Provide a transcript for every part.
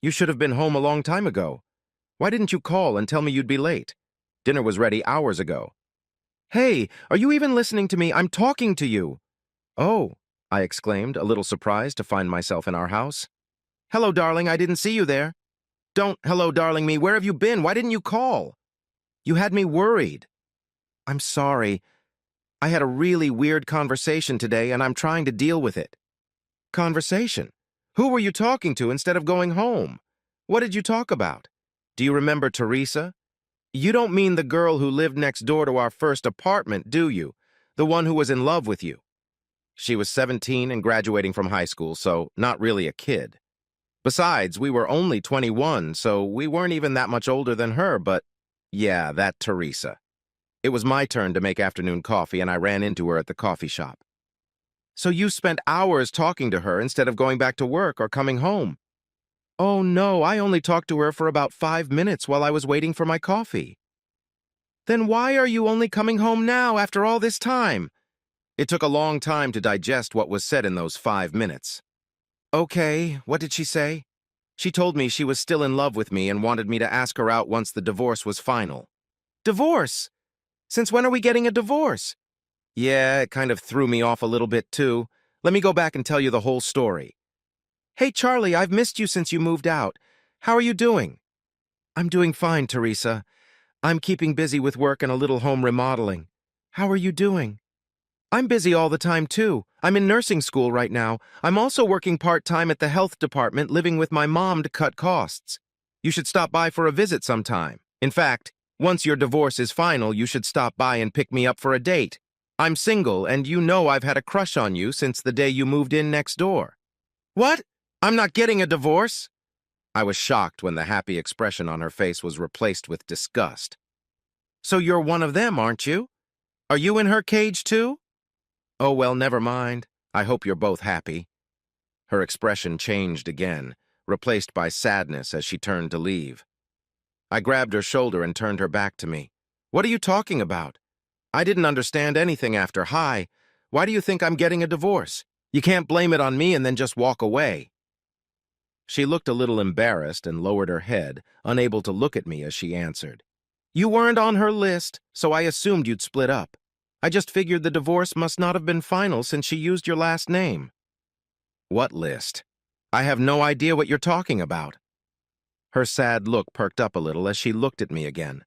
You should have been home a long time ago. Why didn't you call and tell me you'd be late? Dinner was ready hours ago. Hey, are you even listening to me? I'm talking to you. Oh, I exclaimed, a little surprised to find myself in our house. Hello, darling, I didn't see you there. Don't hello, darling me. Where have you been? Why didn't you call? You had me worried. I'm sorry. I had a really weird conversation today, and I'm trying to deal with it. Conversation? Who were you talking to instead of going home? What did you talk about? Do you remember Teresa? You don't mean the girl who lived next door to our first apartment, do you? The one who was in love with you. She was 17 and graduating from high school, so not really a kid. Besides, we were only 21, so we weren't even that much older than her, but yeah, that Teresa. It was my turn to make afternoon coffee, and I ran into her at the coffee shop. So you spent hours talking to her instead of going back to work or coming home. Oh no, I only talked to her for about 5 minutes while I was waiting for my coffee. Then why are you only coming home now after all this time? It took a long time to digest what was said in those 5 minutes. Okay, what did she say? She told me she was still in love with me and wanted me to ask her out once the divorce was final. Divorce? Since when are we getting a divorce? Yeah, it kind of threw me off a little bit too. Let me go back and tell you the whole story. Hey, Charlie, I've missed you since you moved out. How are you doing? I'm doing fine, Teresa. I'm keeping busy with work and a little home remodeling. How are you doing? I'm busy all the time, too. I'm in nursing school right now. I'm also working part-time at the health department, living with my mom to cut costs. You should stop by for a visit sometime. In fact, once your divorce is final, you should stop by and pick me up for a date. I'm single, and you know I've had a crush on you since the day you moved in next door. What? I'm not getting a divorce? I was shocked when the happy expression on her face was replaced with disgust. So you're one of them, aren't you? Are you in her cage, too? Oh, well, never mind. I hope you're both happy. Her expression changed again, replaced by sadness as she turned to leave. I grabbed her shoulder and turned her back to me. What are you talking about? I didn't understand anything after hi. Why do you think I'm getting a divorce? You can't blame it on me and then just walk away. She looked a little embarrassed and lowered her head, unable to look at me as she answered. You weren't on her list, so I assumed you'd split up. I just figured the divorce must not have been final since she used your last name. What list? I have no idea what you're talking about. Her sad look perked up a little as she looked at me again.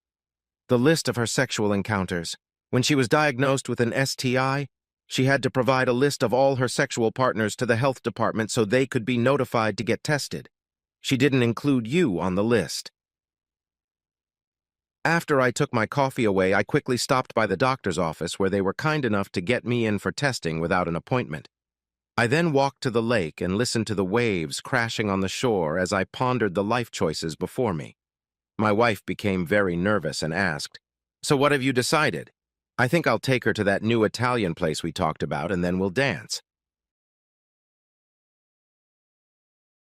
The list of her sexual encounters. When she was diagnosed with an STI, she had to provide a list of all her sexual partners to the health department so they could be notified to get tested. She didn't include you on the list. After I took my coffee away, I quickly stopped by the doctor's office where they were kind enough to get me in for testing without an appointment. I then walked to the lake and listened to the waves crashing on the shore as I pondered the life choices before me. My wife became very nervous and asked, So what have you decided? I think I'll take her to that new Italian place we talked about and then we'll dance.